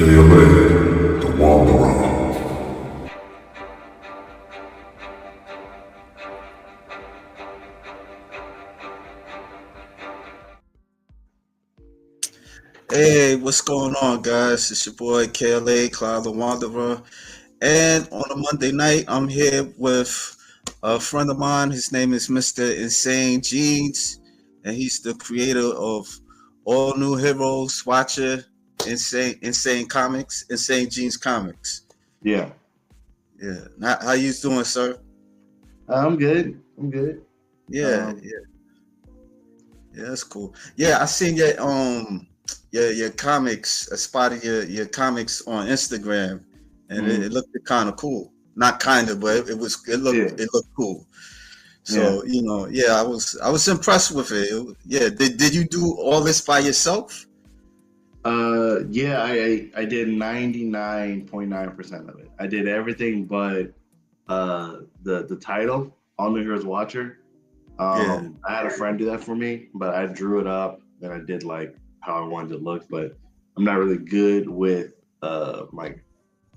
KLA, the Wanderer. Hey, what's going on, guys? It's your boy KLA, Cloud the Wanderer. And on a Monday night, I'm here with a friend of mine. His name is Mr. Insane Jeans, and he's the creator of All New Heroes, Watcher, Insane Comics, Insane Jeans Comics. Yeah, Yeah. Now, how you doing, sir? I'm good. I'm good. Yeah, Um, yeah, yeah, that's cool. Yeah, I seen your comics. I spotted your comics on Instagram, and it mhm. looked kind of cool. Not kind of, but Yeah, it looked cool. yeah. So yeah, I was impressed with it. Yeah, did you do all this by yourself? Yeah. I did 99.9% of it. I did everything but the title on New Heroes Watcher. Yeah, I had a friend do that for me, but I drew it up and I did like how I wanted it to look. But I'm not really good with like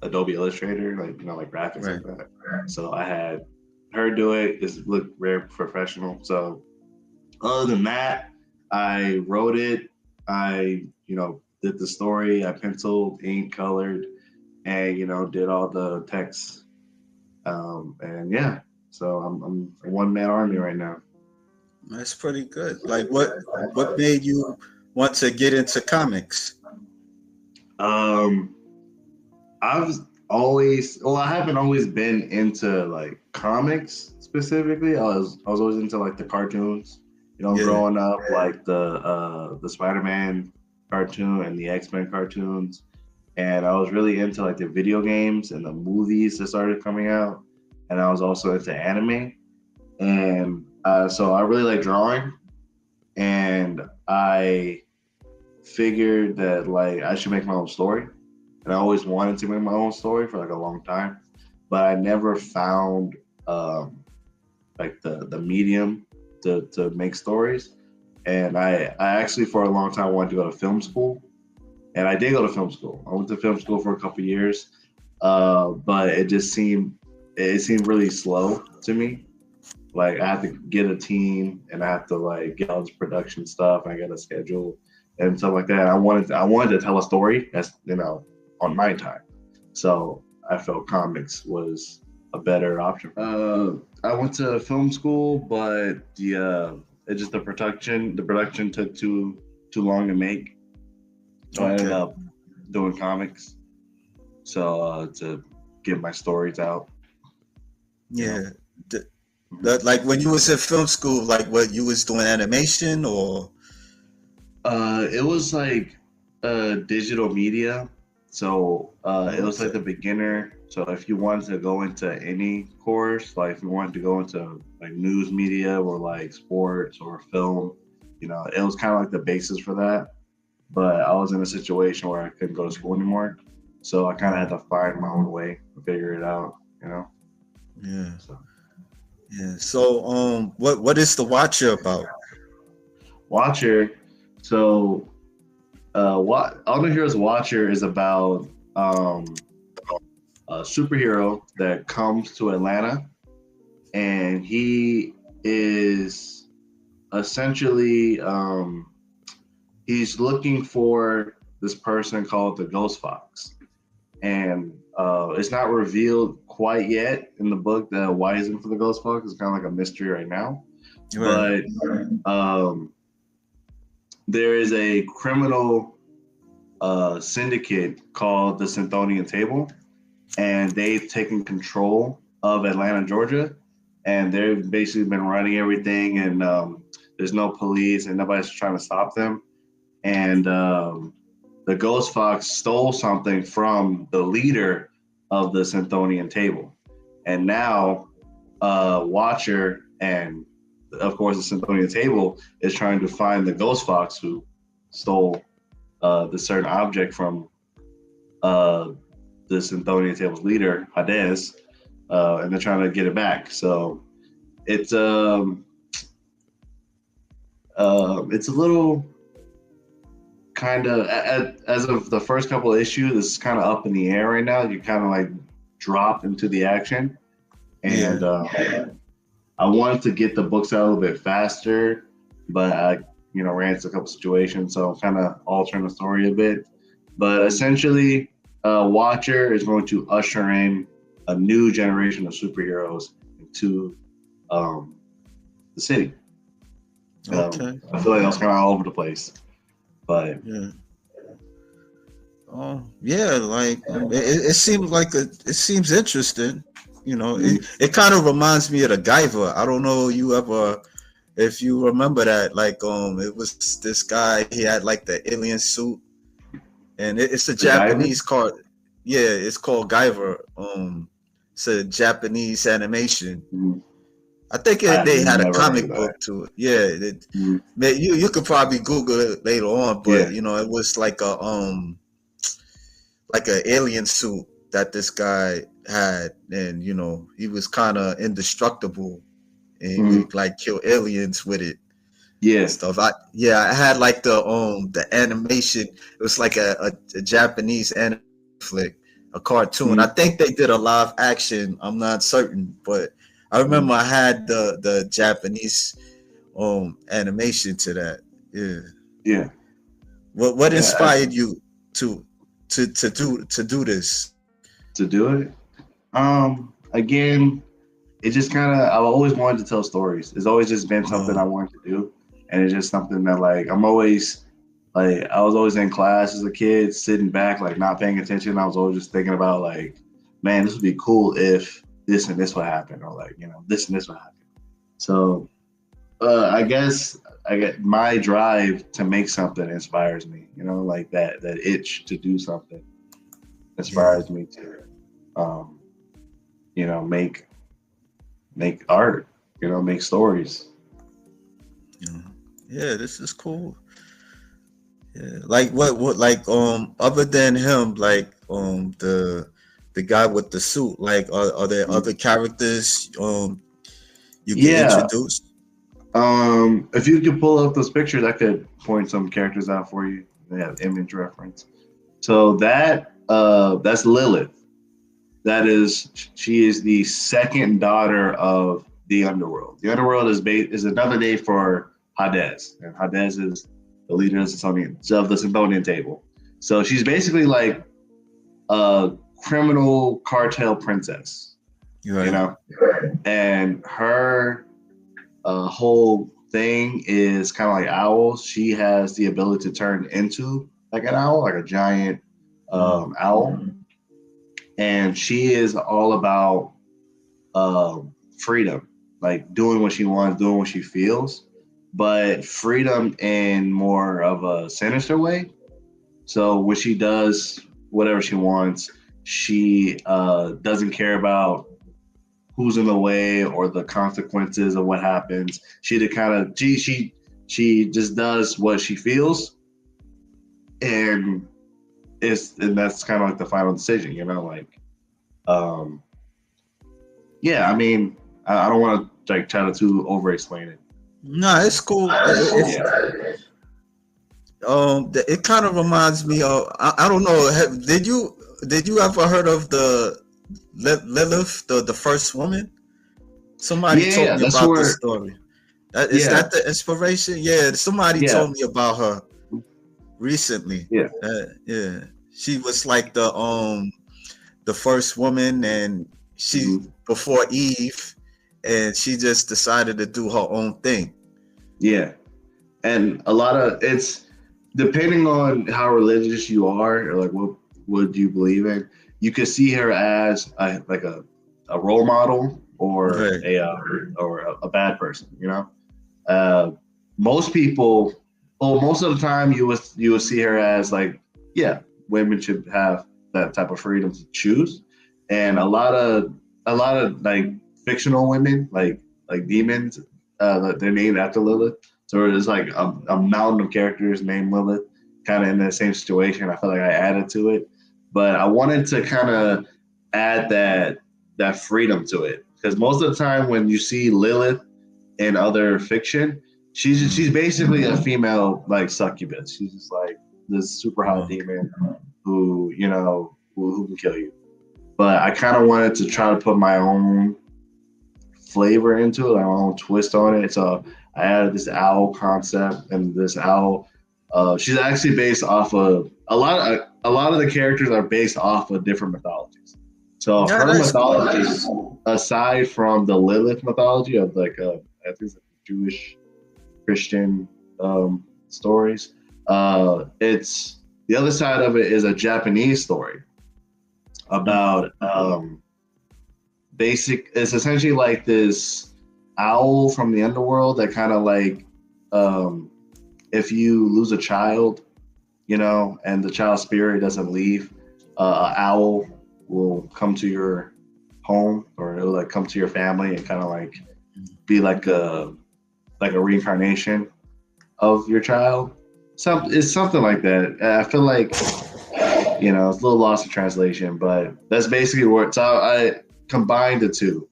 Adobe Illustrator, like like graphics right. like that. So I had her do it. It looked very professional. So other than that, I wrote it. I, did the story. I penciled, ink, colored, and did all the text. And yeah, so I'm a one man army right now. That's pretty good. Like, what made you want to get into comics? Um, I've I haven't always been into like comics specifically. I was always into like the cartoons. Yeah, Growing up, like the Spider-Man cartoon and the X-Men cartoons, and I was really into like the video games and the movies that started coming out, and I was also into anime, and so I really like drawing, and I figured that like I should make my own story, and I always wanted to make my own story for like a long time, but I never found um, like the medium to make stories, and I actually for a long time wanted to go to film school, and I did go to film school. I went to film school for a couple of years, but it seemed really slow to me. Like I have to get a team, and I have to like get all this production stuff. And I got a schedule and stuff like that. I wanted to tell a story that's on my time. So I felt comics was a better option. I went to film school, but it just the production took too long to make, so I ended okay, up doing comics. So to get my stories out, you know. yeah. Like when you was in film school, like what you was doing animation or It was like digital media. So it was like okay, the beginner. So if you wanted to go into any course, like if you wanted to go into like news media or like sports or film, it was kind of like the basis for that. But I was in a situation where I couldn't go to school anymore. So I kind of had right, to find my own way to figure it out. yeah. So Yeah. So, what is the Watcher about? Watcher. So what All the Heroes Watcher is about a superhero that comes to Atlanta, and he is essentially he's looking for this person called the Ghost Fox, and it's not revealed quite yet in the book that why he's looking for the Ghost Fox. It's kind of like a mystery right now, Right. but um, there is a criminal syndicate called the Synthonian Table, and they've taken control of Atlanta, Georgia, and they've basically been running everything. And there's no police, and nobody's trying to stop them. And the Ghost Fox stole something from the leader of the Synthonian Table, and now Watcher and of course the Synthonian Table is trying to find the Ghost Fox who stole the certain object from uh, the Synthonian Table's leader, Hades, and they're trying to get it back. So it's it's a little kind of as of the first couple of issues, it's kind of up in the air right now. You kind of like drop into the action, Yeah. and I wanted to get the books out a little bit faster, but I, ran into a couple situations, so I'm kind of altering the story a bit. But essentially, Watcher is going to usher in a new generation of superheroes into the city. Okay. I feel like that was kind of all over the place, but Yeah. Oh, yeah. Like it seems it seems interesting. You know, it kind of reminds me of the Guyver. I don't know if you remember that. Like it was this guy. He had like the alien suit, and it's a the Guyver? Japanese card. Yeah, it's called Guyver. It's a Japanese animation. Mhm. I think I've they had a never heard comic of that. book to it. Yeah, Mhm. you could probably Google it later on, but Yeah, it was like a alien suit that this guy had, and he was kind of indestructible, and he Mhm. would like kill aliens with it and yeah, stuff. I had like the animation. It was like a Japanese anime flick, a cartoon. I Mhm. think they did a live action. I'm not certain, but I Mhm. remember I had the Japanese animation to that. Yeah. yeah, What yeah. inspired you to to do this? To do it, again, it just kind of I've always wanted to tell stories. It's always just been something I Um, wanted to do, and it's just something that like I'm always like I was always in class as a kid, sitting back like not paying attention. I was always just thinking about like, man, this would be cool if this and this would happen, or like this and this would happen. So I guess I get my drive to make something inspires me. Like that itch to do something yeah. inspires me to, um, make art. Make stories. Yeah. Yeah, this is cool. Yeah. Like what like other than him, like the guy with the suit, like are there other characters you can Yeah. introduce? If you could pull up those pictures, I could point some characters out for you. They have image reference. So that's Lilith. She is the second daughter of the Underworld. The Underworld is another name for Hades, and Hades is the leader of the Symphonian table. So she's basically like a criminal cartel princess, You're you right. know, and her whole thing is kind of like owls. She has the ability to turn into like an owl, like a giant Mm. owl, and she is all about freedom, like doing what she wants, doing what she feels, but freedom in more of a sinister way. So when she does whatever she wants, she doesn't care about who's in the way or the consequences of what happens. She to kind of she just does what she feels, and that's kind of like the final decision, like um yeah. I mean, I don't want to like try to too over explain it. No, it's cool. It's Yeah. it kind of reminds me of I don't know. Did you ever heard of the Lilith, the first woman? Somebody Yeah, told yeah, me that's about this where. story. Is Yeah, that the inspiration? Yeah, somebody yeah, told me about her recently. yeah. Yeah, she was like the first woman, and she Hmm. before Eve, and she just decided to do her own thing. Yeah, and a lot of it's depending on how religious you are, or like what would you believe in. You could see her as a role model, or Right. a bad person. Uh, most people, well, most of the time, you would see her as like, yeah, women should have that type of freedom to choose, and a lot of like fictional women, like demons, they're named after Lilith. So there's like a mountain of characters named Lilith, kind of in the same situation. I felt like I added to it, but I wanted to kind of add that freedom to it, because most of the time when you see Lilith in other fiction, she's Mm. basically a female like succubus. She's just like this super hot demon who who can kill you. But I kind of wanted to try to put my own flavor into it, my own twist on it. So I added this owl concept, and this owl, she's actually based off of a lot of the characters are based off of different mythologies. So Yeah, her that's mythology, aside from the Lilith mythology of I think it's like Jewish, Christian stories, it's the other side of it is a Japanese story about it's essentially like this owl from the underworld that kind of like if you lose a child, and the child's spirit doesn't leave, an owl will come to your home, or it'll like come to your family and kind of like be like a reincarnation of your child. It's something like that. I feel like it's a little lost in translation, but that's basically what. So I combined the two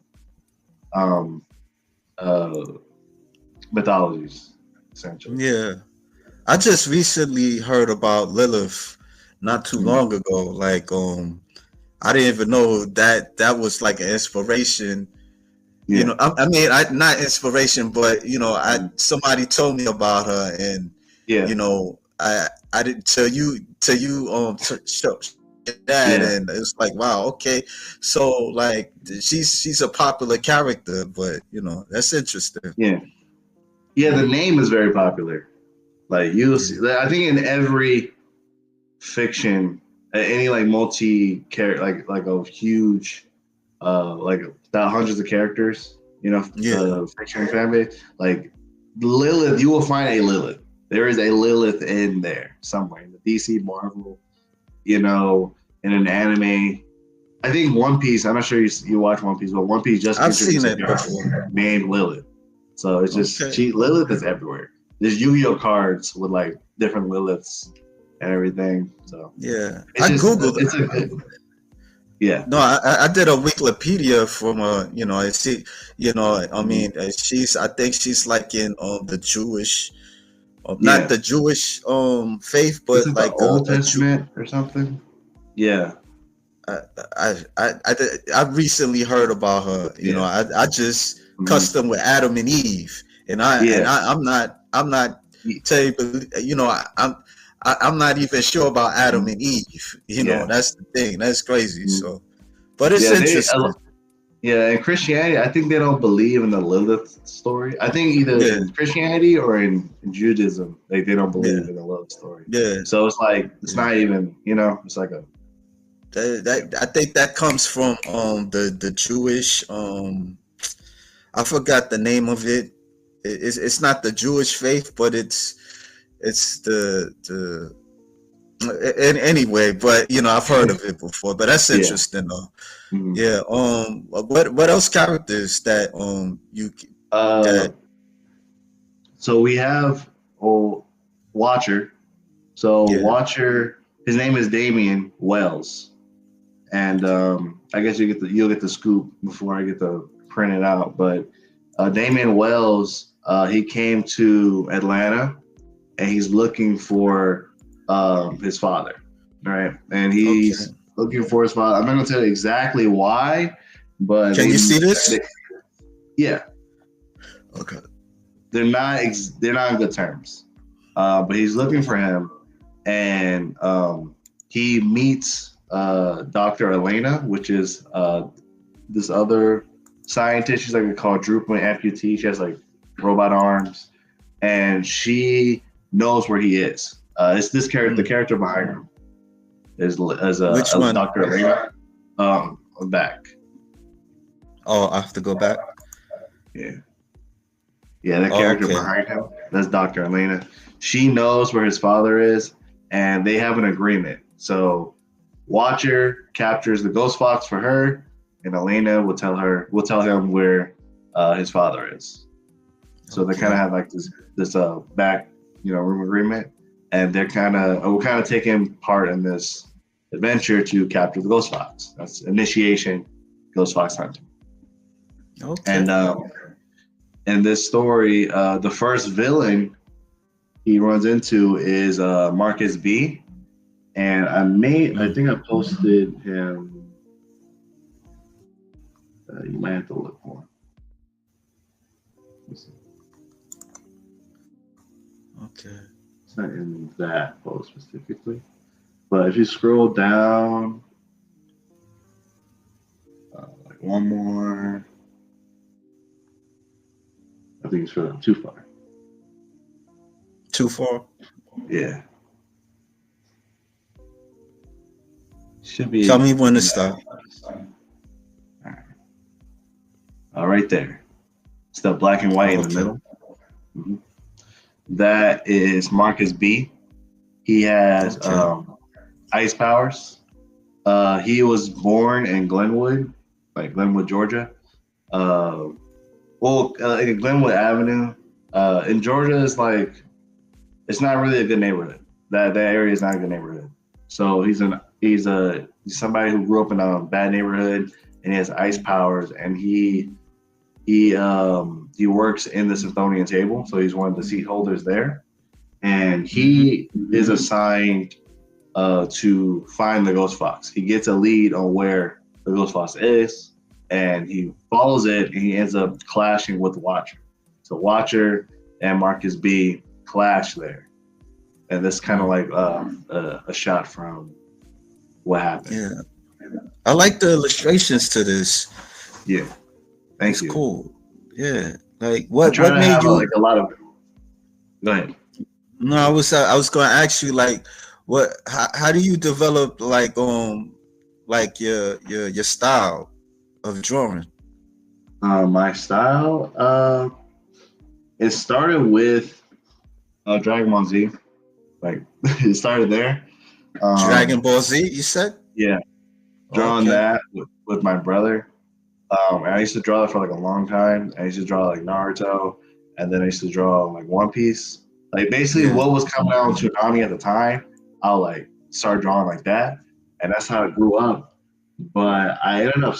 mythologies, essentially. Yeah. I just recently heard about Lilith not too long ago. Like, I didn't even know that was like an inspiration. Yeah. I mean, not inspiration, but somebody told me about her, and Yeah. I didn't tell you show that, and it's like, wow, okay, so like she's a popular character, but that's interesting. Yeah. The name is very popular. Like you see, I think in every fiction, any like multi-character, like a huge, like hundreds of characters, fiction fan base, like Lilith, you will find a Lilith. There is a Lilith in there somewhere in the DC, Marvel, in an anime. I think One Piece. I'm not sure you watch One Piece, but One Piece just I've seen it before. Named Lilith. So it's just Lilith is everywhere. There's Yu-Gi-Oh cards with like different Liliths and everything. So yeah, I googled it. Yeah. No, I did a Wikipedia from I mean, I think she's like in the Jewish, not the Jewish faith, but like the Old Testament or something. Yeah. I recently heard about her. I just custom with Adam and Eve, and I'm not tell you, I'm not even sure about Adam and Eve. That's the thing. That's crazy. So, but it's interesting. In Christianity, I think they don't believe in the Lilith story. I think either in Christianity or in Judaism, like they don't believe in the Lilith story. Yeah. So it's like it's not even, it's like a. I think that comes from the Jewish. I forgot the name of it. It's not the Jewish faith, but it's the anyway. But I've heard of it before. But that's interesting though. Mm-hmm. Yeah. What else characters that you? So we have Watcher. So Watcher, his name is Damian Wells, and I guess you'll get the scoop before I get to print it out. But Damian Wells, he came to Atlanta, and he's looking for his father, right? And he's looking for his father. I'm not gonna tell you exactly why, but can you see this? Yeah. Okay. They're not on good terms, but he's looking for him, and he meets Dr. Elena, which is this other scientist. She's like a quadruple amputee. She has like robot arms, and she knows where he is. It's this character. The character behind him is which one? Dr. Elena. Back. Oh, I have to go back. Yeah. Yeah, the character behind him, that's Dr. Elena. She knows where his father is, and they have an agreement. So Watcher captures the Ghost Fox for her, and Elena will tell him where his father is. So they kind of have like this back room agreement, and we're kind of taking part in this adventure to capture the Ghost Fox. That's initiation, Ghost Fox hunting. Okay. And in this story, the first villain he runs into is Marcus B. And I think I posted him. You might have to look for him. Let's see. Okay. It's not in that post specifically. But if you scroll down, like one more, I think you scroll down too far. Too far? Yeah. Should be. Tell me when to stop. Right there. It's the black and white in the middle. Mm-hmm. That is Marcus B. He has ice powers. He was born in Glenwood, Georgia. In Glenwood Avenue. In Georgia, it's not really a good neighborhood. That area is not a good neighborhood. So he's somebody who grew up in a bad neighborhood, and he has ice powers, and he works in the Smithsonian table, so he's one of the seat holders there, and he is assigned to find the ghost fox. He gets a lead on where the ghost fox is, and he follows it, and he ends up clashing with Watcher. So Watcher and Marcus B clash there, and this kind of like a shot from what happened. Yeah, I like the illustrations to this. Yeah, thank you. Cool. Yeah, like what made have, you like a lot of. Go ahead. No, I was going to ask you like how do you develop like your style of drawing? My style, it started with Dragon Ball Z. Like it started there. Dragon Ball Z, you said? Yeah, drawing that with my brother. And I used to draw that for like a long time. I used to draw like Naruto, and then I used to draw like One Piece. Like basically what was coming out on Toonami at the time, I'll like start drawing like that, and that's how I grew up. But I ended up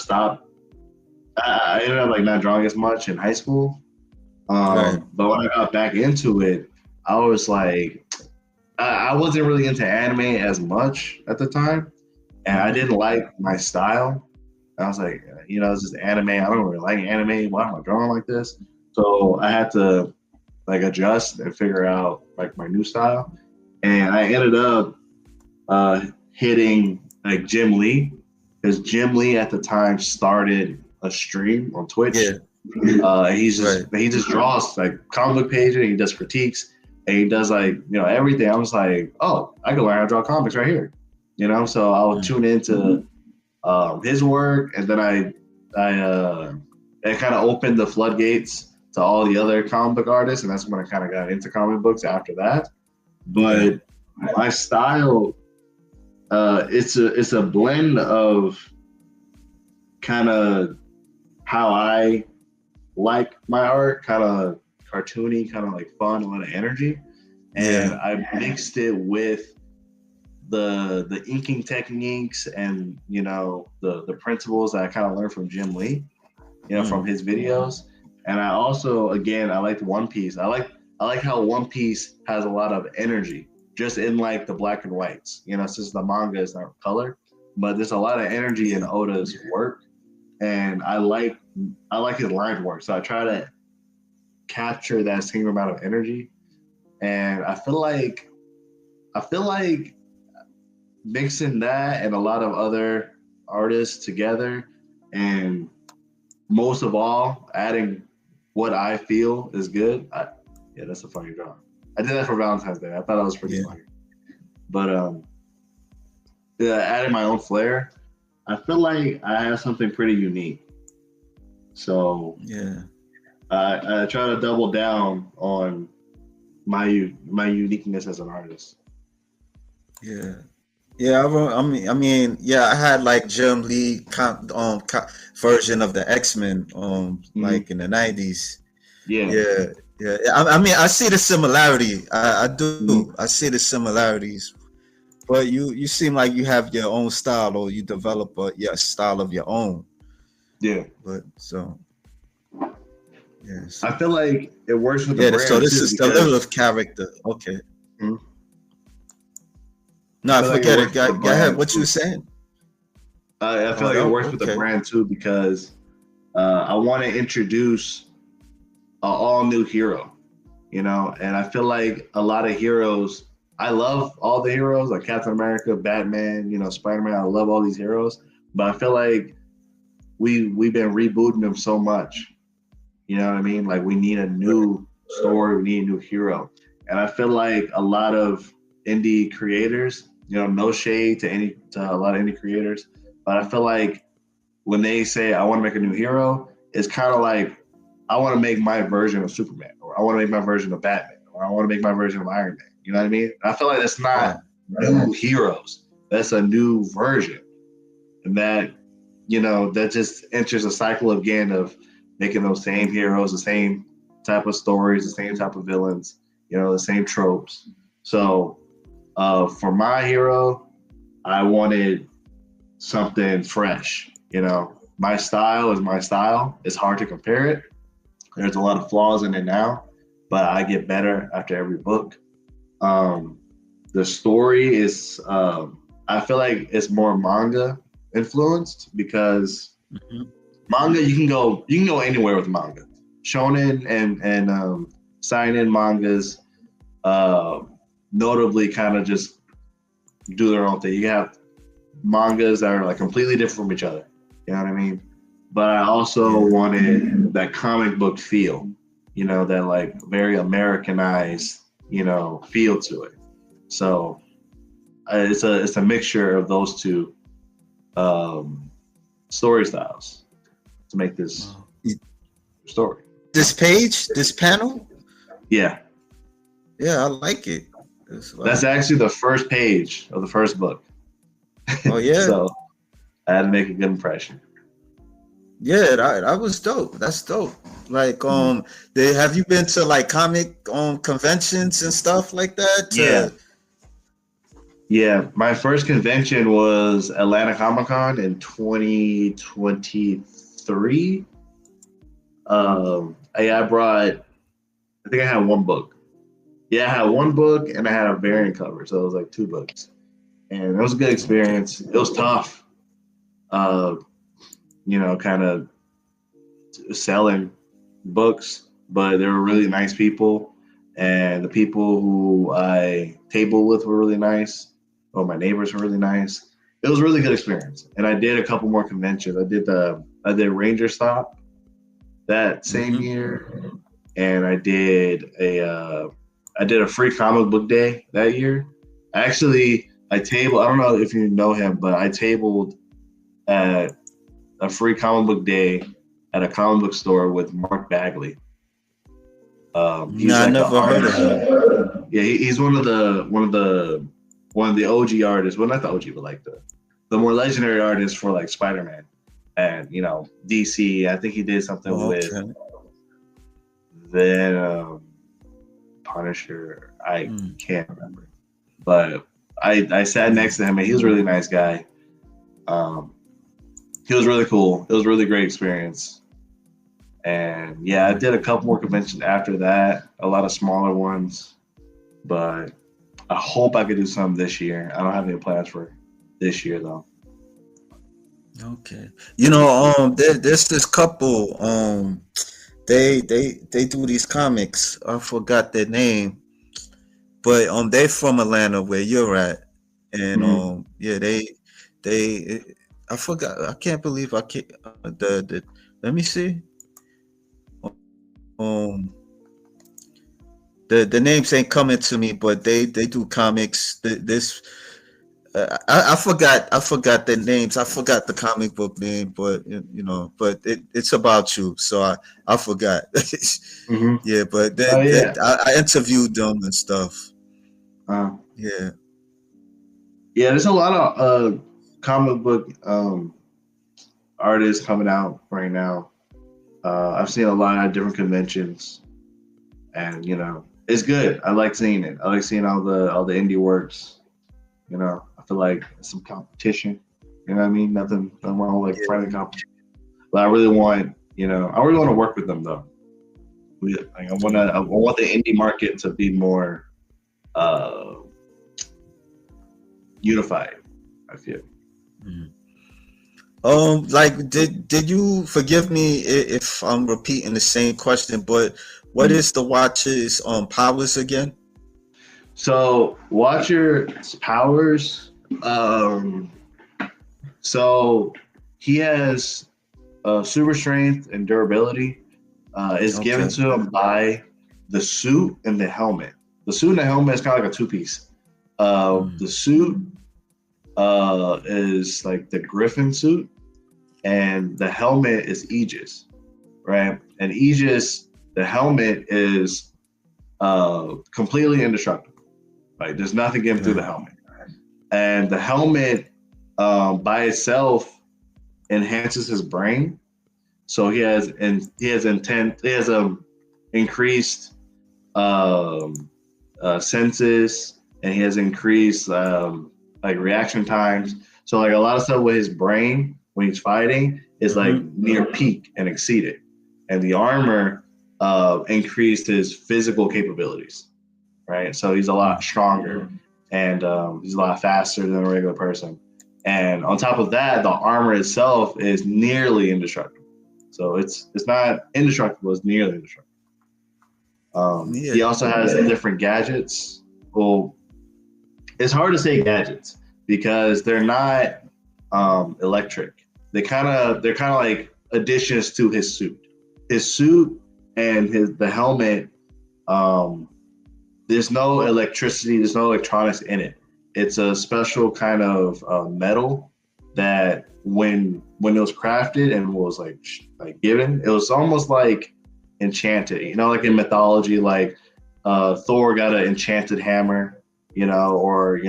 like not drawing as much in high school. But when I got back into it, I was like, I wasn't really into anime as much at the time, and I didn't like my style. I was like, it's just anime. I don't really like anime. Why am I drawing like this? So I had to like adjust and figure out like my new style. And I ended up hitting like Jim Lee, because Jim Lee at the time started a stream on Twitch. Yeah. He just draws like comic book pages, and he does critiques, and he does like everything. I was like, oh, I can learn how to draw comics right here. So I would tune into his work, and then it kind of opened the floodgates to all the other comic book artists, and that's when I kind of got into comic books after that. But my style, it's a blend of kind of how I like my art, kind of cartoony, kind of like fun, a lot of energy, and I mixed it with the inking techniques and the principles that I kind of learned from Jim Lee, from his videos. And I also, again, I liked One Piece. I like how One Piece has a lot of energy just in like the black and whites, since the manga is not color, but there's a lot of energy in Oda's work, and I like his line work. So I try to capture that same amount of energy, and I feel like mixing that and a lot of other artists together, and most of all, adding what I feel is good. That's a funny drawing. I did that for Valentine's Day. I thought it was pretty funny. But adding my own flair, I feel like I have something pretty unique. So I try to double down on my uniqueness as an artist. I had like Jim Lee version of the X-Men like in the 90s. I see the similarity. I do. I see the similarities, but you seem like you have your own style, or you develop your style of your own. But so Yes. I feel like it works with the Yeah. So brand this too is the because level of character. Okay. Mhm. I No, feel like it forget works it. with the Go ahead. brand What you too. saying? I feel Oh, like it that, works with the okay. brand too because I want to introduce an all new hero, and I feel like a lot of heroes. I love all the heroes like Captain America, Batman, Spider Man. I love all these heroes, but I feel like we've been rebooting them so much. You know what I mean? Like we need a new story, we need a new hero, and I feel like a lot of indie creators, no shade to a lot of indie creators, but I feel like when they say I want to make a new hero, it's kind of like I want to make my version of Superman, or I want to make my version of Batman, or I want to make my version of Iron Man. You know what I mean? I feel like that's Right. not new heroes. That's a new version, and that just enters a cycle again of making those same heroes, the same type of stories, the same type of villains, the same tropes. So for my hero, I wanted something fresh. My style is my style. It's hard to compare it. There's a lot of flaws in it now, but I get better after every book. Um, the story is, I feel like it's more manga influenced because Mhm. manga you can go anywhere with manga. Shonen and seinen mangas, uh, notably, kind of just do their own thing. You have mangas that are like completely different from each other. You know what I mean? But I also Yeah. wanted that comic book feel, that like very Americanized, feel to it. So it's a mixture of those two um, story styles to make this Wow. story. This page, this panel, Yeah, yeah, I like it. It's that's like, actually the first page of the first book. oh yeah, So I had to make a good impression. yeah, that was dope. That's dope. Like, Mhm. have you been to like comic conventions and stuff like that? Yeah, yeah. My first convention was Atlanta Comic Con in 2023. I brought. I think I had one book. Yeah, I had one book and I had a variant cover, so it was like two books, and it was a good Okay. experience. It was tough, uh, kind of selling books, but they were really nice people, and the people who I tabled with were really nice. Or my neighbors were really nice. It was a really good experience, and I did a couple more conventions. I did Ranger Stop that same Mm-hmm. year, and I did a free comic book day that year. Actually, I tabled. I don't know if you know him, but I tabled at a free comic book day at a comic book store with Mark Bagley. He's Nah, I like an never heard of artist. him. Yeah, he's one of the OG artists. Well, not the OG, but like the more legendary artists for like Spider Man and DC. I think he did something Oh, with okay. Venom, Punisher. I Mm. can't remember, but I sat next to him and he was a really nice guy. Um, he was really cool. It was a really great experience. And yeah, I did a couple more conventions after that, a lot of smaller ones, but I hope I could do some this year. I don't have any plans for this year though. Okay. There's this couple. They do these comics. I forgot their name, but they from Atlanta where you're at, and Mm-hmm. yeah, they I forgot. I can't believe I can't the let me see. Um, the names ain't coming to me, but they do comics. This I forgot the names. I forgot the comic book name, but but it's about you, so I forgot. Mm-hmm. Yeah, but Oh yeah. I interviewed them and stuff. Uh, Yeah. yeah, there's a lot of comic book artists coming out right now. I've seen a lot of different conventions, and it's good. I like seeing it. I like seeing all the indie works. I feel like it's some competition. You know what I mean? Nothing wrong with like Yeah. friendly competition. But I really want to work with them though. I want the indie market to be more uh, unified. I feel. Like, did you forgive me if I'm repeating the same question? But what is the Watcher's powers again? So Watcher's powers. Um, so he has super strength and durability. Is given Okay. to him by the suit and the helmet. The suit and the helmet is kind of like a two-piece. The suit is like the Griffin suit, and the helmet is Aegis, right? And Aegis, the helmet is completely indestructible. Like there's nothing getting through the helmet, and the helmet by itself enhances his brain. So he has increased senses, and he has increased like reaction times. So like a lot of stuff with his brain when he's fighting is like near peak and exceeded, and the armor increased his physical capabilities, right? So he's a lot stronger, and he's a lot faster than a regular person. And on top of that, the armor itself is nearly indestructible. So it's not indestructible; it's nearly indestructible. He also has different gadgets. Well, it's hard to say gadgets because they're not electric. They're kind of like additions to his suit. His suit and the helmet. There's no electricity. There's no electronics in it. It's a special kind of metal that when it was crafted and was like given, it was almost like enchanted. You know, like in mythology, like Thor got an enchanted hammer. You know, or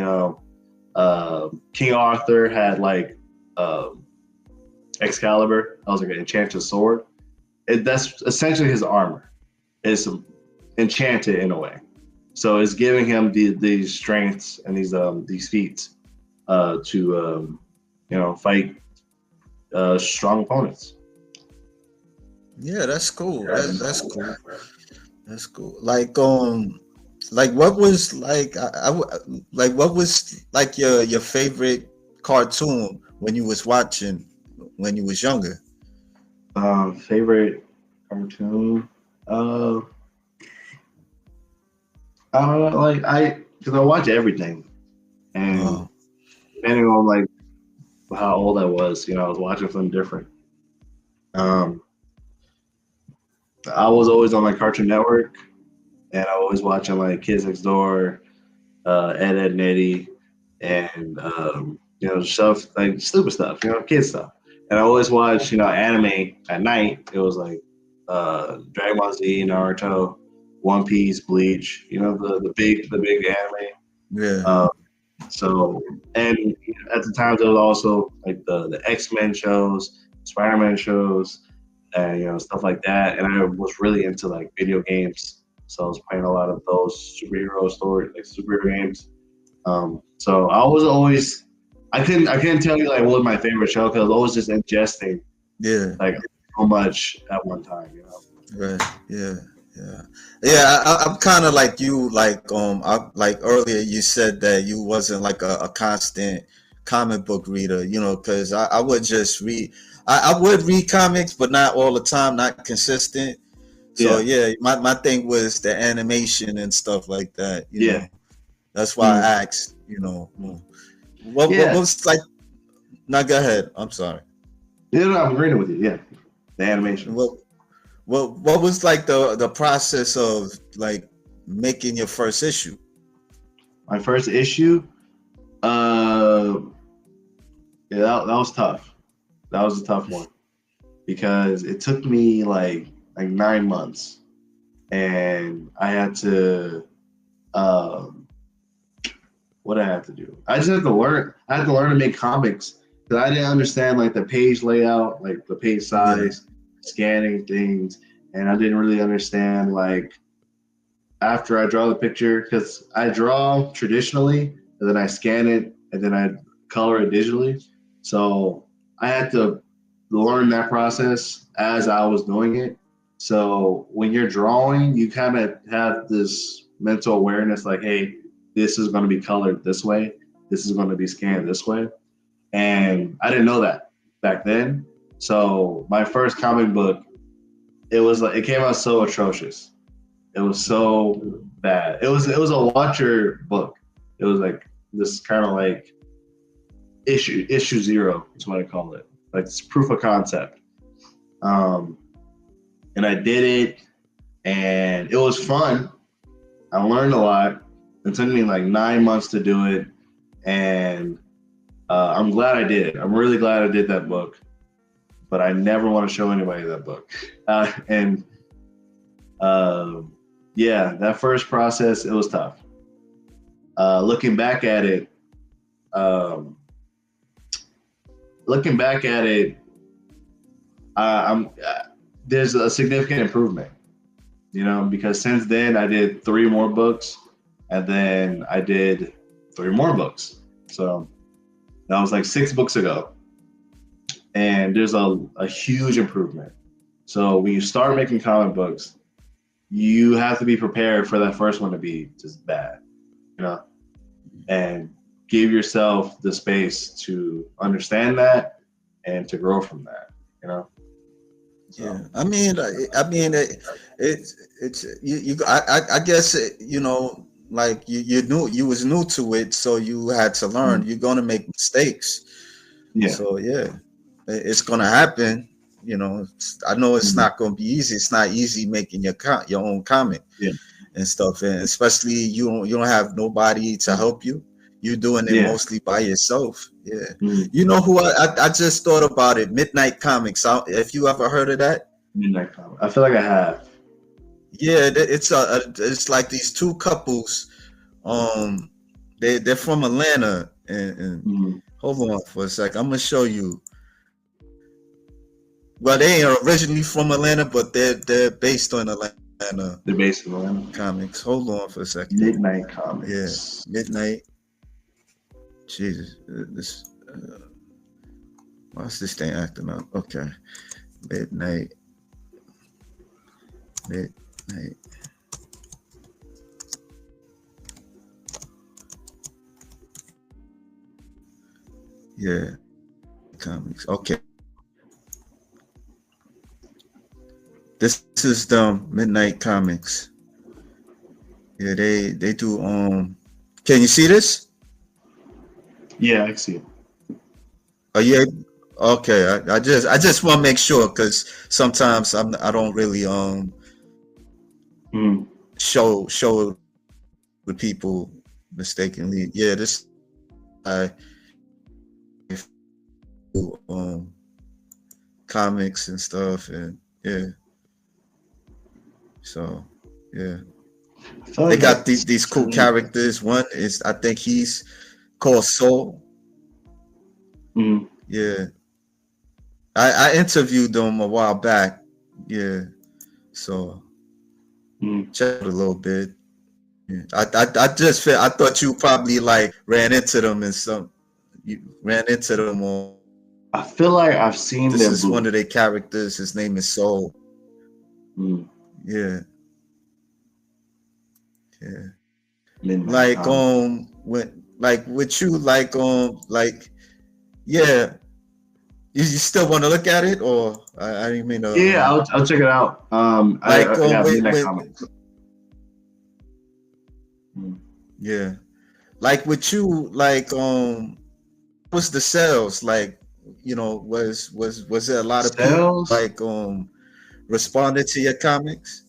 King Arthur had like Excalibur. That was like an enchanted sword. That's essentially his armor. It's enchanted in a way. So it's giving him these strengths and these feats to fight strong opponents. Yeah, that's cool. That's cool. That's cool. Like what was like like what was like your favorite cartoon when you was watching when you was younger? Favorite cartoon? I don't know. Like because I watch everything, and depending on like how old I was, I was watching something different. I was always on like Cartoon Network, and I was watching like Kids Next Door, Ed, and Eddie, and stuff like stupid stuff, kid stuff. And I always watch anime at night. It was like Dragon Ball Z, Naruto, One Piece, Bleach. The big anime. Yeah. So and at the time there was also like the X-Men shows, Spider-Man shows, and stuff like that. And I was really into like video games. So I was playing a lot of those superhero games. So I was always, I couldn't tell you like what was my favorite show because I was always just ingesting like so much at one time. Right. Yeah. I'm kind of like you. Like like earlier you said that you wasn't like a constant comic book reader. Because I would just read. I would read comics, but not all the time, not consistent. So my thing was the animation and stuff like that. You know, that's why I asked. What was like? Now go ahead. I'm sorry. Yeah, no, I'm agreeing with you. Yeah, the animation. What was like the process of like making your first issue? My first issue, that was tough. That was a tough one because it took me like 9 months, and I had to. What I had to do? I just had to learn. I had to learn to make comics because I didn't understand like the page layout, like the page size, scanning things, and I didn't really understand like after I draw the picture because I draw traditionally and then I scan it and then I color it digitally. So I had to learn that process as I was doing it. So when you're drawing, you kind of have this mental awareness like, hey, this is going to be colored this way. This is going to be scanned this way. And I didn't know that back then. So my first comic book, it came out so atrocious. It was so bad. It was a watcher book. It was like this kind of like issue zero is what I call it. Like it's proof of concept. And I did it, and it was fun. I learned a lot. It took me like 9 months to do it, and I'm glad I did it. I'm really glad I did that book, but I never want to show anybody that book. Yeah, that first process, it was tough. Looking back at it, there's a significant improvement, because since then I did 3 more books, and then I did 3 more books. So that was like 6 books ago, and there's a huge improvement. So when you start making comic books, you have to be prepared for that first one to be just bad, and give yourself the space to understand that and to grow from that, Yeah, I mean, it's you. I guess like you knew you was new to it, so you had to learn. Mm-hmm. You're gonna make mistakes. Yeah. So yeah, it's gonna happen. I know it's not gonna be easy. It's not easy making your own comic and stuff, and especially you don't have nobody to help you. You're doing it mostly by yourself. Yeah. You know who I just thought about it, Midnight Comics. If you ever heard of that? Midnight Comics. I feel like I have. Yeah, it's like these 2 couples. They're from Atlanta, and hold on for a sec. I'm gonna show you. Well, they ain't originally from Atlanta, but they're based on Atlanta. They're based in Atlanta. Comics. Hold on for a second. Midnight Comics. Yeah, Midnight. Jesus, why's this thing acting up? Okay, Midnight. Yeah, comics. Okay, this is the Midnight Comics. Yeah, they do. Can you see this? Yeah, I can see it. Oh yeah. Okay. I just want to make sure, because sometimes I don't really show the people mistakenly. Yeah, this I comics and stuff, and yeah. So yeah, they got these cool characters. One is, I think he's called Soul. Yeah, I interviewed them a while back. Yeah, so check it a little bit. Yeah. I just feel, I thought you probably like ran into them or I feel like I've seen this their is booth. one of their characters. His name is Soul. Yeah. Yeah. Midnight Like Comics. with you, yeah. You still want to look at it, or I didn't mean to. Yeah, I'll check it out. I have Midnight Comics. Yeah, like with you, like what's the sales like? Was there a lot of Sales? people like responded to your comics?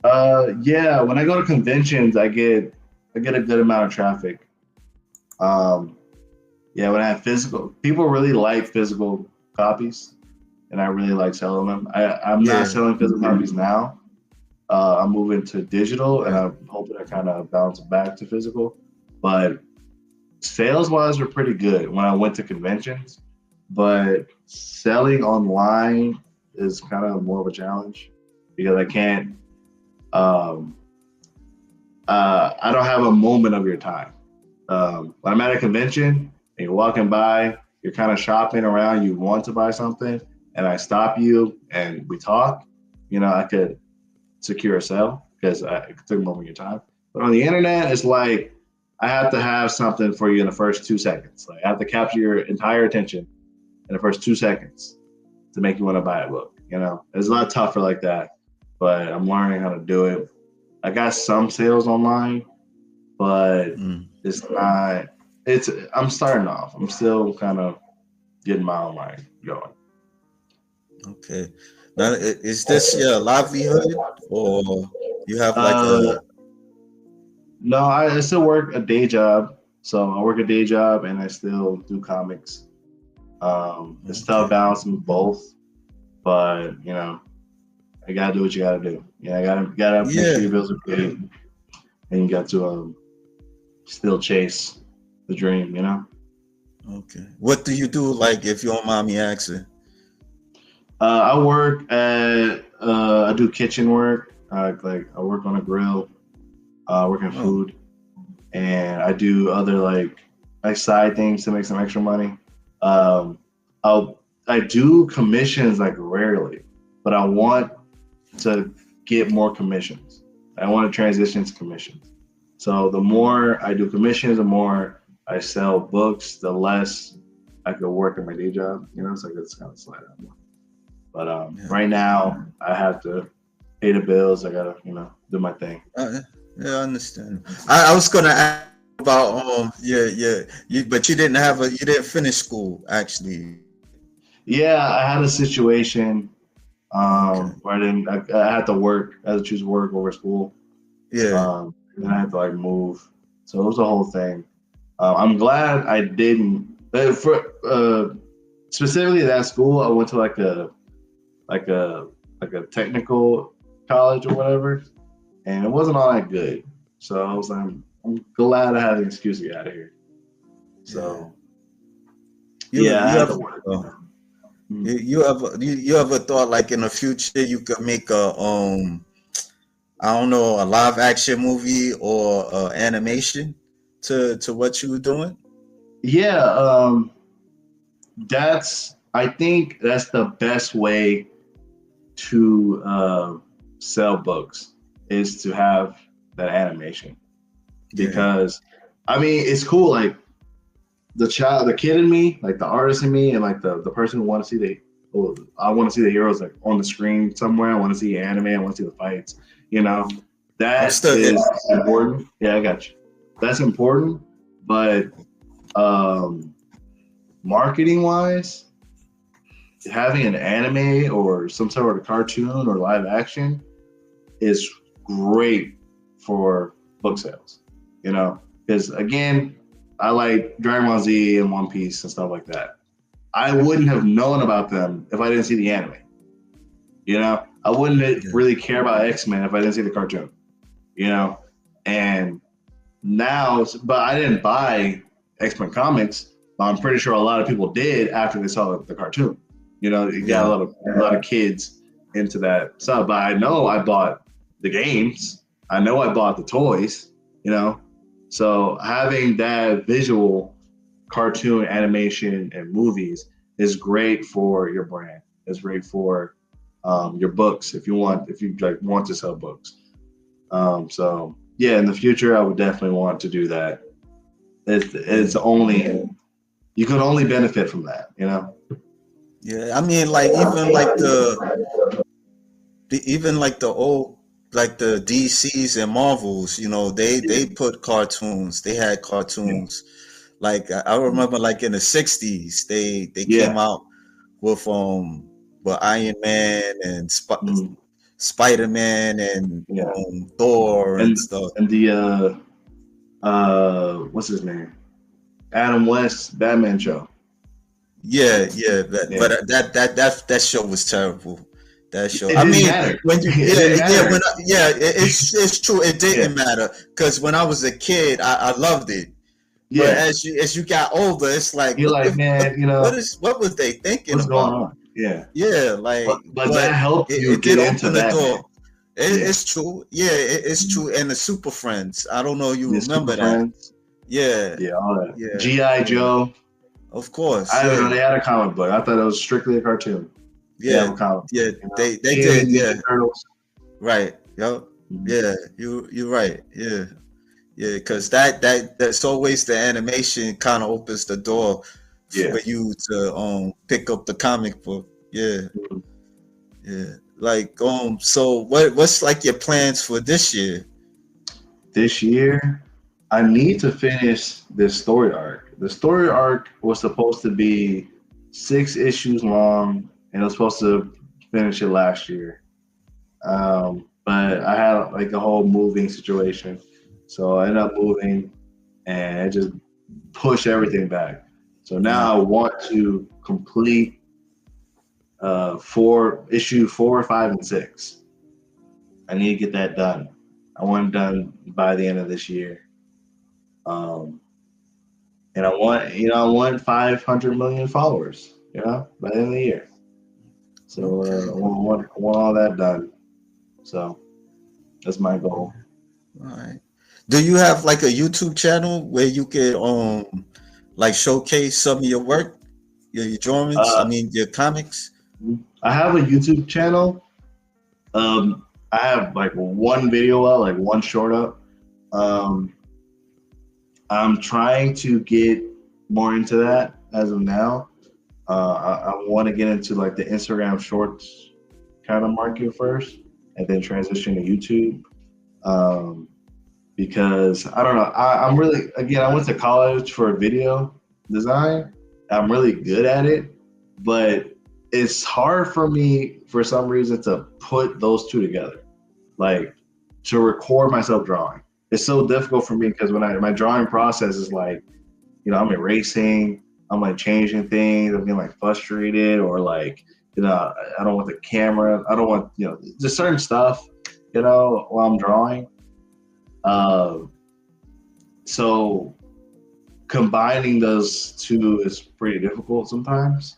Yeah. When I go to conventions, I get a good amount of traffic. Yeah, when I have physical, people really like physical copies, and I really like selling them. I'm not selling physical copies now. I'm moving to digital, and I'm hoping to kind of bounce back to physical. But sales-wise, were pretty good when I went to conventions. But selling online is kind of more of a challenge, because I can't. I don't have a moment of your time. When I'm at a convention and you're walking by, you're kind of shopping around, you want to buy something, and I stop you and we talk, I could secure a sale because it took a moment of your time. But on the internet, it's like I have to have something for you in the first 2 seconds. Like I have to capture your entire attention in the first 2 seconds to make you want to buy a book. It's a lot tougher like that, but I'm learning how to do it. I got some sales online, but it's not. I'm starting off. I'm still kind of getting my online going. Okay. Now, is this your livelihood, or you have like a? No, I still work a day job. So I work a day job and I still do comics. It's tough balancing both, but I gotta do what you gotta do. I gotta make sure your bills are paid, and you got to still chase the dream. Okay. What do you do? Like, if you don't mind me asking. I work at I do kitchen work. Like I work on a grill. Work in food, and I do other like side things to make some extra money. I do commissions like rarely, but I want to get more commissions. I want to transition to commissions. So the more I do commissions, the more I sell books, the less I could work at my day job. So I could just kind of slide out more. But right now I have to pay the bills. I gotta do my thing. Yeah, I understand. I was gonna ask about but you didn't finish school actually. Yeah, I had a situation where I had to work. I had to choose work over school. Yeah. And I had to like move. So it was a whole thing. I'm glad I didn't. For specifically that school, I went to like a technical college or whatever, and it wasn't all that good. So I was like, I'm glad I had an excuse to get out of here. So you had to work. You ever thought like in the future you could make a I don't know, a live action movie or animation to what you were doing? Yeah, I think that's the best way to sell books is to have that animation, because I mean it's cool. Like the kid in me, like the artist in me, and like the person who want to see I want to see the heroes like on the screen somewhere. I want to see anime. I want to see the fights. That is important. Yeah, I got you. That's important, but marketing wise, having an anime or some sort of cartoon or live action is great for book sales. Because again, I like Dragon Ball Z and One Piece and stuff like that. I wouldn't have known about them if I didn't see the anime. I wouldn't really care about X-Men if I didn't see the cartoon. And now, but I didn't buy X-Men comics. But I'm pretty sure a lot of people did after they saw the cartoon. You got a lot of kids into that stuff. But I know I bought the games. I know I bought the toys. So having that visual cartoon animation and movies is great for your brand. It's great for your books if you want to sell books. So yeah, in the future I would definitely want to do that. It's only you can only benefit from that. Yeah, I mean, like even like the old, like the DCs and Marvels, they put cartoons. They had cartoons. Like I remember, like in the '60s, they came out with Iron Man and Spider-Man and Thor and stuff. And the what's his name? Adam West Batman show. But that show was terrible. That show. Matter. It's true. It didn't matter because when I was a kid, I loved it. Yeah. But as you got older, it's like you're like, man, what was they thinking? What's about? Going on? Yeah. Yeah, like but that helped you get into that. Door. It's true. Yeah, it's true. And the Super Friends. I don't know you remember that. Friends. Yeah. Yeah, all that. Yeah. G.I. Joe. Of course. I don't know. They had a comic book. I thought it was strictly a cartoon. They have yeah, a comic. yeah. You know, They Teenage did, yeah. Mutant Turtles. Right. Yep. Mhm. Yeah. You're right. Yeah. Yeah. Because that's always the animation kind of opens the door Yeah. for you to pick up the comic book. Yeah. Mhm. Yeah. Like so what's like your plans for this year? This year, I need to finish this story arc. The story arc was supposed to be 6 issues long, and I was supposed to finish it last year. But I had like a whole moving situation, so I ended up moving, and it just pushed everything back. So Right. now I want to complete issue 4, 5, and 6. I need to get that done. I want it done by the end of this year. Um, and I want 500 million followers, by the end of the year. So Okay. I want all that done. So that's my goal. All right. Do you have like a YouTube channel where you could like showcase some of your work, your drawings? I Uh, mean your comics? I have a YouTube channel. I have like one video up, like one short up. Um, I'm trying to get more into that as of now. I want to get into like the Instagram Shorts kind of market first, and then transition to YouTube. Um, because I don't know, I'm really again I went to college for video design. I'm really good at it, but it's hard for me for some reason to put those two together, like to record myself drawing. It's so difficult for me because when my drawing process is like, I'm erasing, I'm like changing things, I'm getting like frustrated, or like, I don't want the camera, I don't want, just certain stuff, while I'm drawing. Uh, so combining those two is pretty difficult sometimes.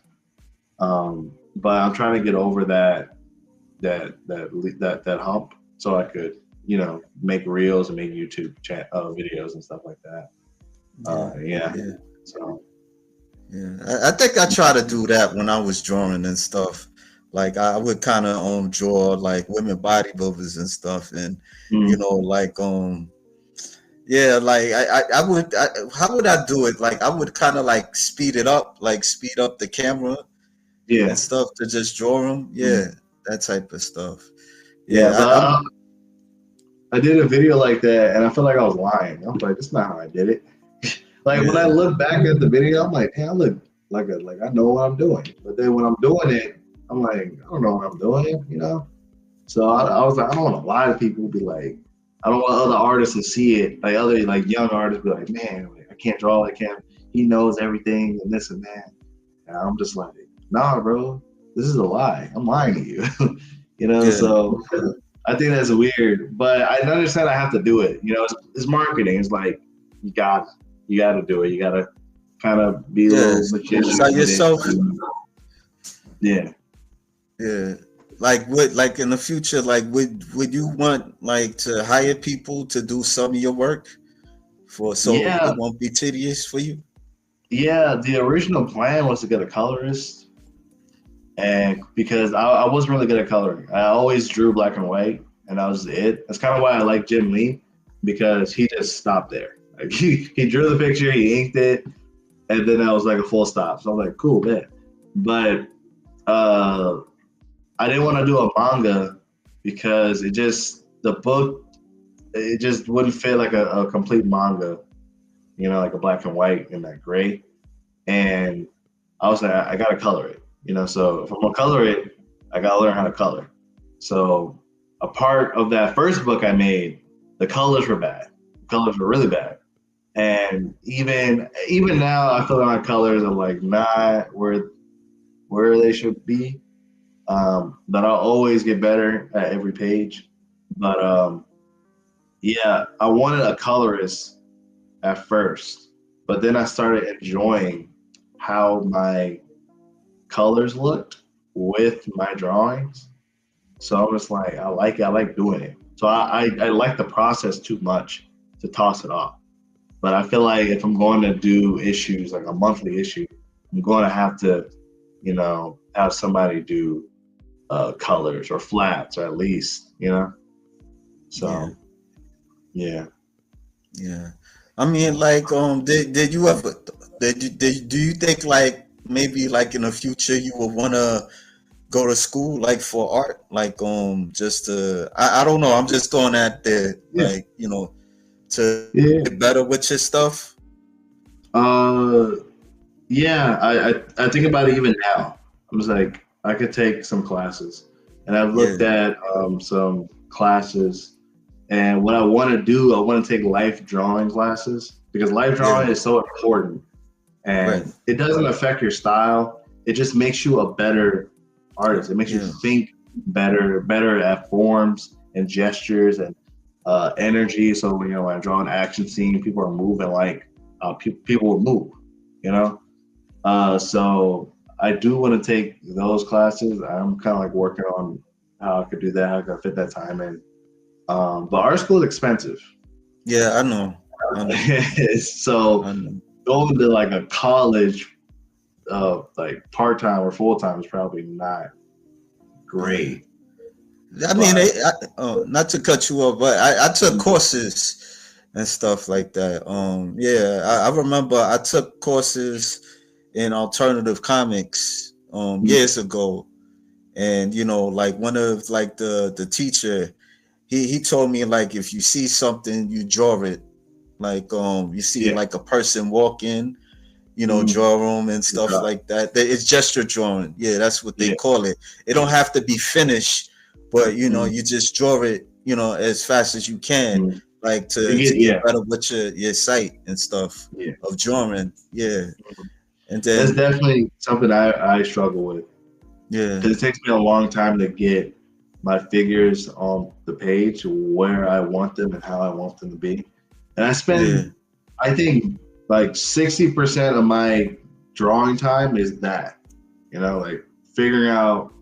But I'm trying to get over that hump so I could, make reels and make YouTube videos and stuff like that. Yeah. Yeah. Yeah. So Yeah. I think I try to do that when I was drawing and stuff. Like I would kind of draw like women bodybuilders and stuff, and mm, like yeah, like how would I do it? Like I would kind of like speed it up, like speed up the camera and yeah, stuff to just draw them. mm, Yeah, that type of stuff. yeah. Yeah, But I did a video like that, and I feel like I was lying. I was like, "That's not how I did it." Like when I yeah, look back at the video, I'm like, "Hey, I look like I know what I'm doing." But then when I'm doing it, I'm like, "I don't know what I'm doing." So I was like, I don't want to lie to people. Be like, I don't want other artists to see it. Like other like young artists be like, man, like, I can't draw. I can't. He knows everything and this and that. And I'm just like, nah, bro, this is a lie. I'm lying to you. yeah, So I think that's weird. But I understand I have to do it. It's marketing. It's like you got to do it. You got to kind of be a little yes. magician So with it. yourself, Yeah. yeah. Like like in the future, like would you want like to hire people to do some of your work for so Yeah. it won't be tedious for you? Yeah. The original plan was to get a colorist. And because I wasn't really good at coloring, I always drew black and white, and that was it. That's kind of why I like Jim Lee, because he just stopped there. Like he drew the picture, he inked it, and then that was like a full stop. So I was like, cool, man. But uh, I didn't want to do a manga because the book, it just wouldn't fit like a complete manga, like a black and white and that gray. And I was like, I gotta color it. So if I'm gonna color it, I gotta learn how to color. So a part of that first book I made, the colors were bad. The colors were really bad. And even now I feel like my colors are like not where they should be. But I'll always get better at every page. But yeah, I wanted a colorist at first, but then I started enjoying how my colors looked with my drawings. So I'm just like, I like it. I like doing it. So I like the process too much to toss it off. But I feel like if I'm going to do issues, like a monthly issue, I'm going to have to, have somebody do colors or flats, or at least, you know. Yeah. So yeah. Yeah. I mean, like, did you ever, do you think like maybe like in the future you would want to go to school like for art, like, just to, I don't know, I'm just throwing that there, Yeah. like, to Yeah. get better with your stuff. Uh, yeah. I think about it even now. I was like, I could take some classes, and I've Yeah. looked at some classes. And what I want to do, I want to take life drawing classes because life Yeah. drawing is so important, Right. and it doesn't affect your style. It just makes you a better artist. It makes you Yeah. think better at forms and gestures and energy. So when when I draw an action scene, people are moving like people would move, you know. So I do want to take those classes. I'm kind of like working on how I could do that, how I could fit that time in. But art school is expensive. Yeah, I know. I know. So I know. going to like a college, like part time or full time is probably not Yeah. great. I mean, But not to cut you off, but I took courses and stuff like that. Yeah, I remember I took courses in alternative comics years ago, and like one of like the teacher, he told me like if you see something, you draw it. Like you see yeah, like a person walking, mm, draw them and stuff yeah, like that. It's gesture drawing. Yeah, that's what they yeah, call it. It don't have to be finished, but mm, you just draw it, as fast as you can, mm. like You to get get yeah, better with your sight and stuff yeah. of drawing. Yeah, and That's then definitely something I struggle with yeah, because it takes me a long time to get my figures on the page where I want them and how I want them to be. And I yeah, spend, I think, like 60% of my drawing time is that, like figuring out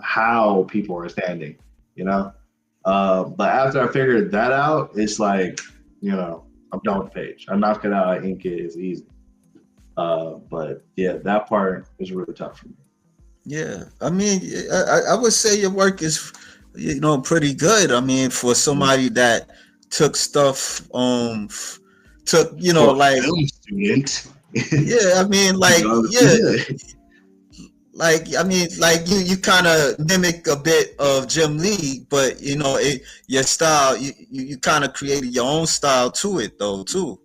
how people are standing, you know. But after I figured that out, it's like, I'm done with the page. I knock it out, I ink it, it's easy. But yeah, that part is really tough for me. yeah. I mean, I would say your work is, pretty good. I mean, for somebody that took stuff, took, For a like, film student, yeah. I mean, like, yeah. good. Like, I mean, like you kind of mimic a bit of Jim Lee, but your style, you kind of created your own style to it though too.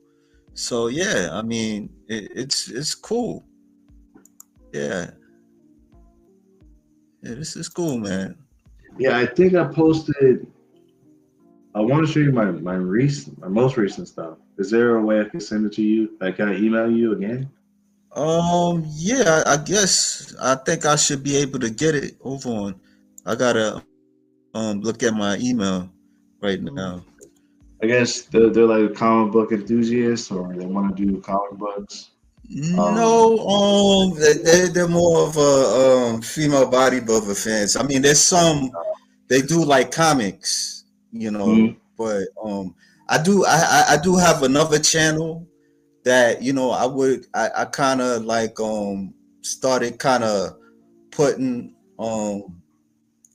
So yeah, I mean, it's cool. Yeah, yeah, this is cool, man. Yeah, I think I posted. I want to show you my most recent stuff. Is there a way I can send it to you? Like, can I email you again? Yeah, I guess I think I should be able to get it. Hold on, I gotta look at my email right now. I guess they're like comic book enthusiasts, or they want to do comic books. Um, No, they're more of a female bodybuilder fans. I mean, there's some they do like comics, mm, but I do have another channel that I kind of like started kind of putting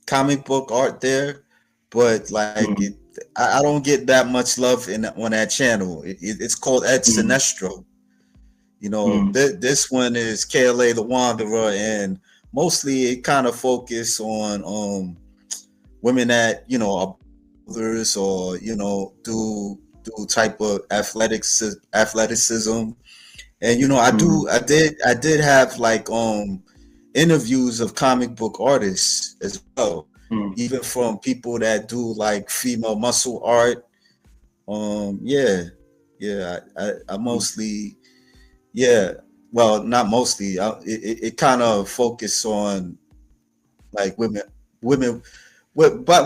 comic book art there, but like mm, I don't get that much love on that channel. It's called Ed mm, Sinestro. mm, This one is KLA the Wanderer, and mostly it kind of focus on women that are others, or do type of athleticism. And mm, I did have like interviews of comic book artists as well, mm, even from people that do like female muscle art. Yeah, yeah, I mm, mostly, yeah, well, not mostly. It kind of focus on like women, but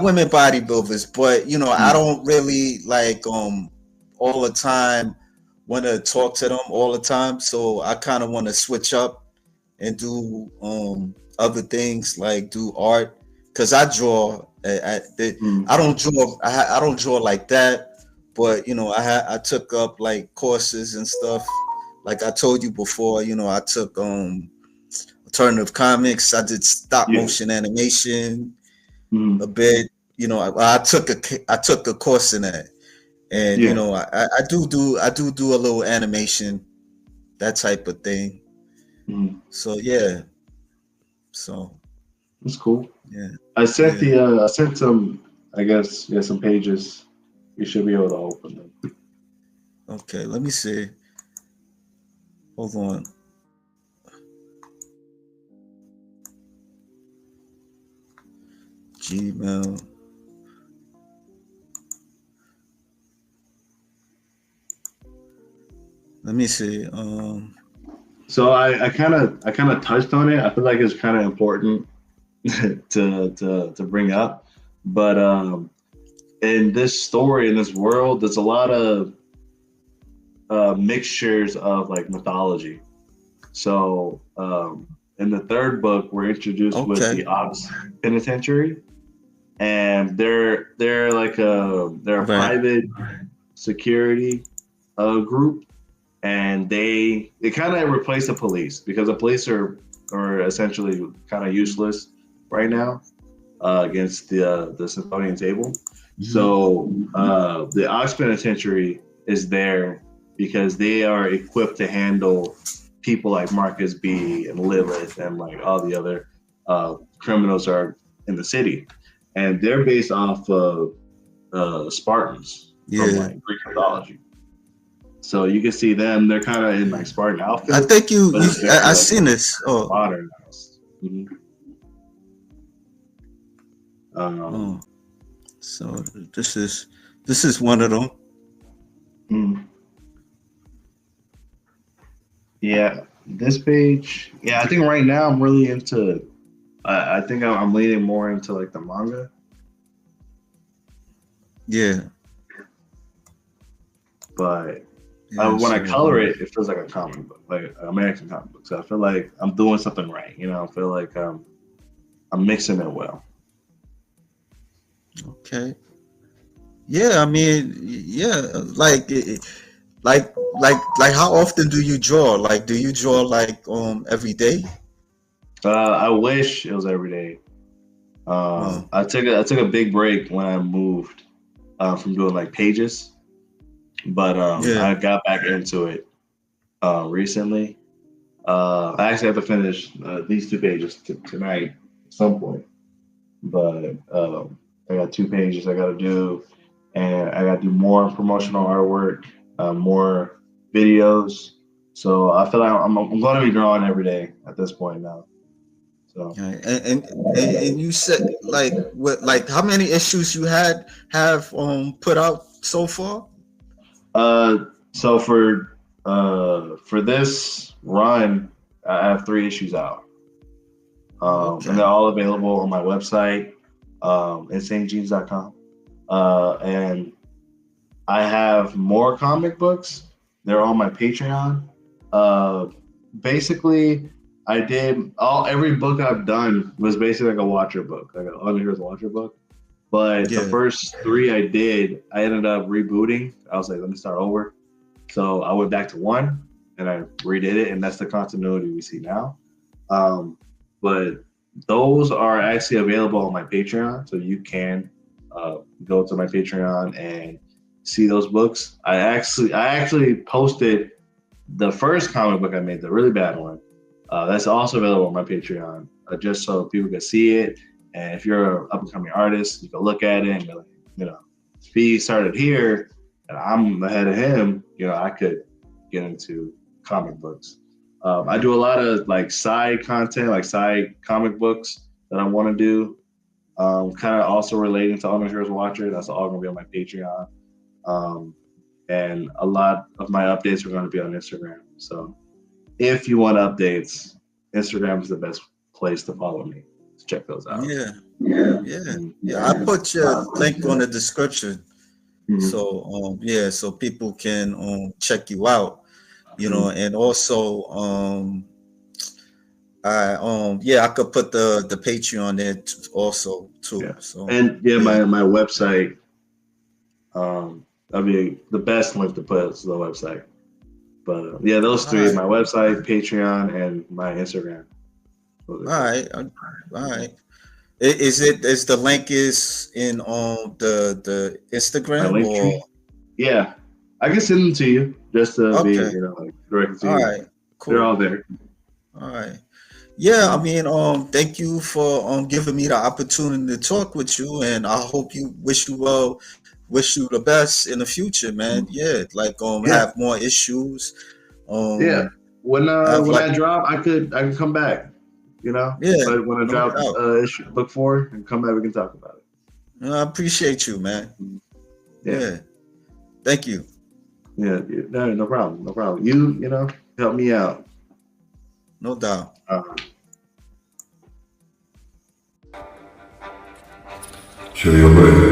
women bodybuilders. But I mm, don't really like all the time want to talk to them all the time. So I kind of want to switch up and do other things like do art, because I draw. mm, I don't draw. I don't draw like that. But I took up like courses and stuff. Like I told you before, I alternative comics. I did stop Yeah. motion animation Mhm. a bit. You know, I took a course in that, and you Yeah. know, I do a little animation, that type of thing. Mhm. So yeah, so That's cool. yeah, I yeah. sent some, I guess, yeah, some pages. You should be able to open them. Okay, let me see. Hold on. Gmail. Let me see. So I kind of touched on it. I feel like it's kind of important to bring up, but in this story, in this world, there's a lot of mixtures of like mythology. So in the third book, we're introduced with Okay. the Ops Penitentiary, and they're a Right. private security group, and they kind of replace the police because the police are essentially kind of useless right now against the Smithsonian table. Mhm. So the Ox Penitentiary is there because they are equipped to handle people like Marcus B and Lilith and like all the other criminals are in the city, and they're based off of Spartans from Yeah. like Greek mythology. So you can see them; they're kind of in like Spartan I outfits, think you but you it's very I like seen this. Oh. modernized. Mhm. Oh. Um, So this is one of them. mm. Yeah, this page. Yeah, I think right now I'm really into. I think I'm leaning more into like the manga, Yeah. but Yeah. when I So color it, it feels like a comic book, like an American comic book. So I feel like I'm doing something right. You know, I feel like I'm mixing it well. okay. Yeah. I mean, yeah. Like how often do you draw? Like, do you draw like every day? I wish it was every day. Oh. I took a big break when I moved from doing like pages, but Yeah. I got back into it recently. I actually have to finish these two pages tonight at some point, but I got two pages I got to do, and I got to do more promotional artwork, more videos. So I feel like I'm going to be drawing every day at this point now. So Right. And you said like what, like how many issues you have put out so far? uh, so for this run, I have three issues out. Oh, And okay. they're all available on my website, insanejeans.com. And I have more comic books. They're on my Patreon. Uh, basically, I did every book I've done was basically like a Watcher book, like an Under Here's a Watcher book. But the Yeah. first three I did, I ended up rebooting. I was like, let me start over. So I went back to one and I redid it, and that's the continuity we see now. But those are actually available on my Patreon, so you can go to my Patreon and see those books. I actually posted the first comic book I made, the really bad one. That's also available on my Patreon, just so people can see it. And if you're an up and coming artist, you can look at it and be like, you know, if he started here and I'm ahead of him, you know, I could get into comic books. I do a lot of like side content, like side comic books that I want to do. Kind of also relating to Honor Heroes Watcher. That's all going to be on my Patreon. Um, and a lot of my updates are going to be on Instagram. So if you want updates, Instagram is the best place to follow me. Let's check those out. Yeah. Yeah. Yeah. Yeah. I put your link on the description. Mhm. So yeah, so people can check you out, you know, and also I could put the Patreon there also too. Yeah. So And yeah, yeah. my website, that'd be the best link to put is the website. But yeah, those All three: right. my website, Patreon, and my Instagram. All right. All right. Is the link is in on the My Instagram link or tree. Yeah, I can send them to you just to be, okay. like direct to All you. right. They're Cool. all there. All right. Yeah, I Mm. mean, thank you for giving me the opportunity to talk with you, and I hope you wish you the best in the future, man. Yeah, like Yeah, have more issues, yeah. um, When have like I drop, I can come back. yeah, But when I no drop, doubt. look for and come back. We can talk about I appreciate you, man. it. Yeah, Yeah, thank you. yeah. No, no problem, no problem. Help me out. No doubt. Uh, See you later.